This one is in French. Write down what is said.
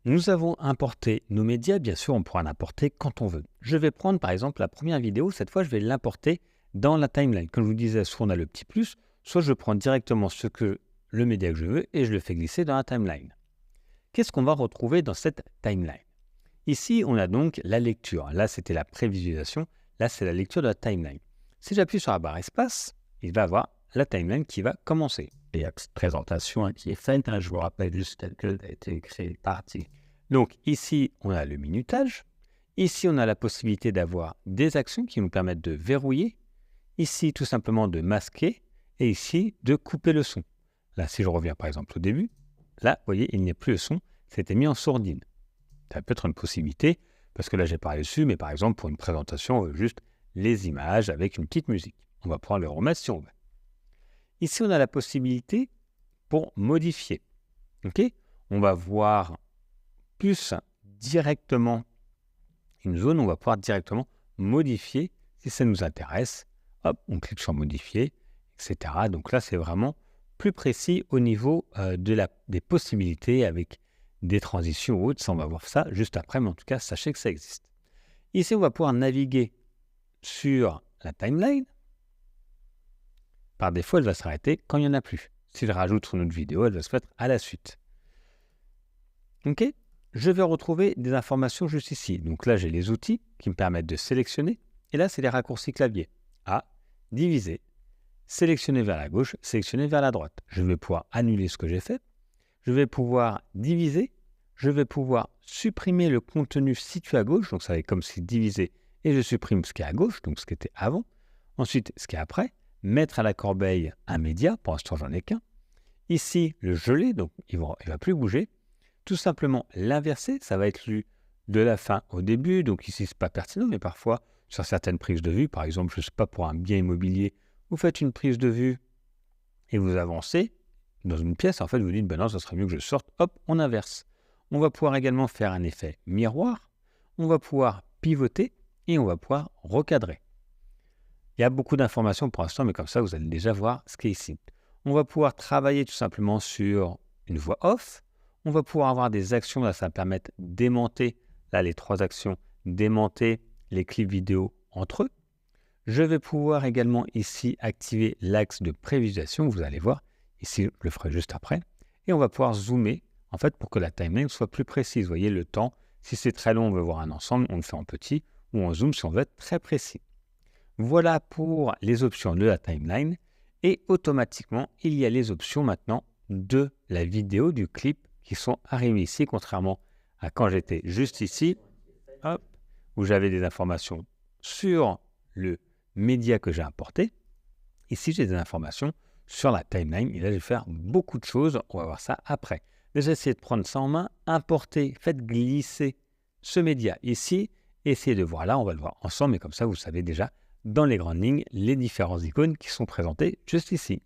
Nous avons importé nos médias, bien sûr, on pourra l'importer quand on veut. Je vais prendre par exemple la première vidéo, cette fois je vais l'importer dans la timeline. Comme je vous disais, soit on a le petit plus, soit je prends directement le média que je veux et je le fais glisser dans la timeline. Qu'est-ce qu'on va retrouver dans cette timeline? Ici, on a donc la lecture. Là, c'était la prévisualisation. Là, c'est la lecture de la timeline. Si j'appuie sur la barre espace, il va avoir la timeline qui va commencer. Il y a une petite présentation qui est faite, je vous rappelle juste qu'elle a été créée partie. Donc ici, on a le minutage. Ici, on a la possibilité d'avoir des actions qui nous permettent de verrouiller. Ici, tout simplement de masquer. Et ici, de couper le son. Là, si je reviens par exemple au début, là, vous voyez, il n'y a plus le son. C'était mis en sourdine. Ça peut être une possibilité, parce que là, j'ai parlé dessus, mais par exemple, pour une présentation, on veut juste les images avec une petite musique. On va pouvoir le remettre si on veut. Ici, on a la possibilité pour modifier. Okay, on va voir plus directement une zone, on va pouvoir directement modifier si ça nous intéresse. Hop, on clique sur modifier, etc. Donc là, c'est vraiment plus précis au niveau des possibilités avec des transitions ou autres. Ça, on va voir ça juste après, mais en tout cas, sachez que ça existe. Ici, on va pouvoir naviguer sur la timeline. Par défaut, elle va s'arrêter quand il n'y en a plus. Si je rajoute sur notre vidéo, elle va se mettre à la suite. OK ? Je vais retrouver des informations juste ici. Donc là, j'ai les outils qui me permettent de sélectionner. Et là, c'est les raccourcis clavier. A, diviser, sélectionner vers la gauche, sélectionner vers la droite. Je vais pouvoir annuler ce que j'ai fait. Je vais pouvoir diviser. Je vais pouvoir supprimer le contenu situé à gauche. Donc ça va être comme si diviser et je supprime ce qui est à gauche, donc ce qui était avant. Ensuite, ce qui est après. Mettre à la corbeille un média. Pour l'instant, j'en ai qu'un. Ici, le geler, donc il ne va plus bouger. Tout simplement l'inverser, ça va être lu de la fin au début. Donc ici, ce n'est pas pertinent, mais parfois, sur certaines prises de vue, par exemple, je ne sais pas, pour un bien immobilier, vous faites une prise de vue et vous avancez dans une pièce. En fait, vous dites, ben non, ça serait mieux que je sorte. Hop, on inverse. On va pouvoir également faire un effet miroir. On va pouvoir pivoter et on va pouvoir recadrer. Il y a beaucoup d'informations pour l'instant, mais comme ça, vous allez déjà voir ce qui est ici. On va pouvoir travailler tout simplement sur une voix off. On va pouvoir avoir des actions, là, ça va permettre d'aimanter, là, les 3 actions, d'aimanter les clips vidéo entre eux. Je vais pouvoir également ici activer l'axe de prévisualisation, vous allez voir. Ici, je le ferai juste après. Et on va pouvoir zoomer, en fait, pour que la timeline soit plus précise. Vous voyez le temps. Si c'est très long, on veut voir un ensemble, on le fait en petit, ou on zoome si on veut être très précis. Voilà pour les options de la timeline. Et automatiquement, il y a les options maintenant de la vidéo, du clip, qui sont arrivés ici, contrairement à quand j'étais juste ici, hop, où j'avais des informations sur le média que j'ai importé. Ici, j'ai des informations sur la timeline. Et là, je vais faire beaucoup de choses. On va voir ça après. Déjà, essayez de prendre ça en main, importer, faites glisser ce média ici. Essayez de voir là, on va le voir ensemble. Mais comme ça, vous savez déjà, dans les grandes lignes, les différentes icônes qui sont présentées juste ici.